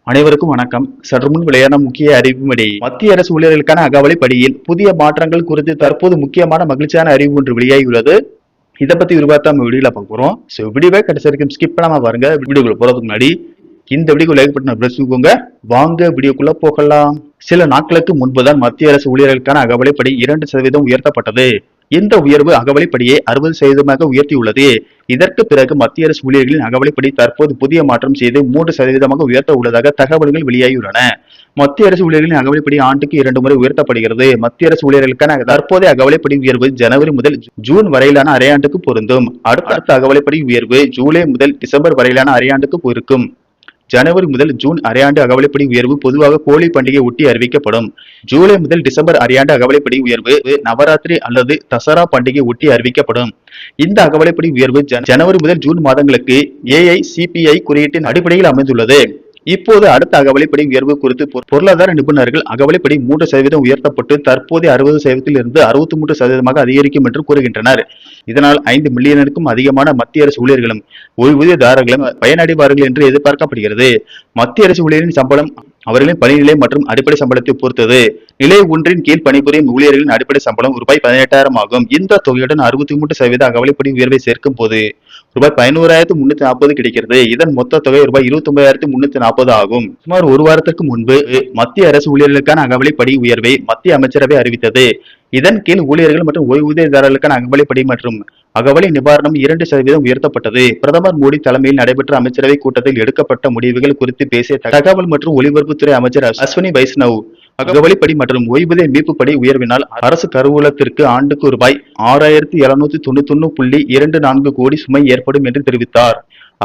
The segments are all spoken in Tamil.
அனைவருக்கும் வணக்கம். சற்று முன் வெளியான முக்கிய அறிவிப்படி மத்திய அரசு ஊழியர்களுக்கான அகவலைப்படியில் புதிய மாற்றங்கள் குறித்து தற்போது முக்கியமான மகிழ்ச்சியான அறிவு ஒன்று வெளியாகியுள்ளது. இதை பத்தி விரிவாக நம்ம வீடியோல பார்க்க போறோம். வீடியோவை கடைசி வரைக்கும் ஸ்கிப் பண்ணாம பாருங்க. வீடியோக்குள்ள போறதுக்கு முன்னாடி இந்த வீடியோ லைக் பட்டன் பிரஸ் பண்ணிக்கோங்க. வாங்க வீடியோக்குள்ள போகலாம். சில நாட்களுக்கு முன்புதான் மத்திய அரசு ஊழியர்களுக்கான அகவலைப்படி 2% உயர்த்தப்பட்டது. இந்த உயர்வு அகவலைப்படியை 60% உயர்த்தியுள்ளது. இதற்கு பிறகு மத்திய அரசு ஊழியர்களின் அகவலைப்படி தற்போது புதிய மாற்றம் செய்து 3% உயர்த்த உள்ளதாக தகவல்கள் வெளியாகியுள்ளன. மத்திய அரசு ஊழியர்களின் அகவலைப்படி ஆண்டுக்கு 2 முறை உயர்த்தப்படுகிறது. மத்திய அரசு ஊழியர்களுக்கான தற்போதைய அகவலைப்படி உயர்வு ஜனவரி முதல் ஜூன் வரையிலான அரையாண்டுக்கு பொருந்தும். அடுத்த அகவலைப்படி உயர்வு ஜூலை முதல் டிசம்பர் வரையிலான அரையாண்டுக்கு இருக்கும். ஜனவரி முதல் ஜூன் அரையாண்டு அகவலைப்படி உயர்வு பொதுவாக ஹோலி பண்டிகை ஒட்டி அறிவிக்கப்படும். ஜூலை முதல் டிசம்பர் அரையாண்டு அகவலைப்படி உயர்வு நவராத்திரி அல்லது தசரா பண்டிகை ஒட்டி அறிவிக்கப்படும். இந்த அகவலைப்படி உயர்வு ஜனவரி முதல் ஜூன் மாதங்களுக்கு AICPI குறியீட்டின் அடிப்படையில் அமைந்துள்ளது. இப்போது அடுத்த அகவலைப்படி உயர்வு குறித்து பொருளாதார நிபுணர்கள் அகவலைப்படி 3% உயர்த்தப்பட்டு தற்போதைய 60% இருந்து 63% அதிகரிக்கும் என்று கூறுகின்றனர். இதனால் 5 மில்லியனுக்கும் அதிகமான மத்திய அரசு ஊழியர்களும் ஓய்வூதியதாரர்களும் பயனடைவார்கள் என்று எதிர்பார்க்கப்படுகிறது. மத்திய அரசு ஊழியரின் சம்பளம் அவர்களின் பணிநிலை மற்றும் அடிப்படை சம்பளத்தை பொறுத்தது. நிலை ஒன்றின் கீழ் பணிபுரியும் ஊழியர்களின் அடிப்படை சம்பளம் ரூபாய் 18,000 ஆகும். இந்த தொகையுடன் 63% அகவலைப்படி உயர்வை சேர்க்கும் போது ரூபாய் 11,340 கிடைக்கிறது. இதன் மொத்த தொகை ரூபாய் 29,340 ஆகும். சுமார் ஒரு வாரத்திற்கு முன்பு மத்திய அரசு ஊழியர்களுக்கான அகவலைப்படி உயர்வை மத்திய அமைச்சரவை அறிவித்தது. இதன் கீழ் ஊழியர்கள் மற்றும் ஓய்வூதியதாரர்களுக்கான அகவலைப்படி மற்றும் அகவலை நிவாரணம் 2% உயர்த்தப்பட்டது. பிரதமர் மோடி தலைமையில் நடைபெற்ற அமைச்சரவை கூட்டத்தில் எடுக்கப்பட்ட முடிவுகள் குறித்து பேசிய தகவல் மற்றும் ஒலிபரப்புத்துறை அமைச்சர் அஸ்வினி வைஷ்ணவ் அகவலைப்படி மற்றும் ஓய்வூதிய மீட்புப்படி உயர்வினால் அரசு கருவூலத்திற்கு ஆண்டுக்கு ரூபாய் 6,791.24 கோடி சுமை ஏற்படும் என்று தெரிவித்தார்.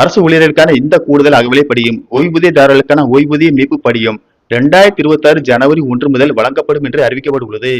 அரசு ஊழியர்களுக்கான இந்த கூடுதல் அகவலைப்படியும் ஓய்வூதியதாரர்களுக்கான ஓய்வூதிய மீட்புப்படியும் 2026 ஜனவரி 1 முதல் வழங்கப்படும் என்று அறிவிக்கப்பட்டுள்ளது.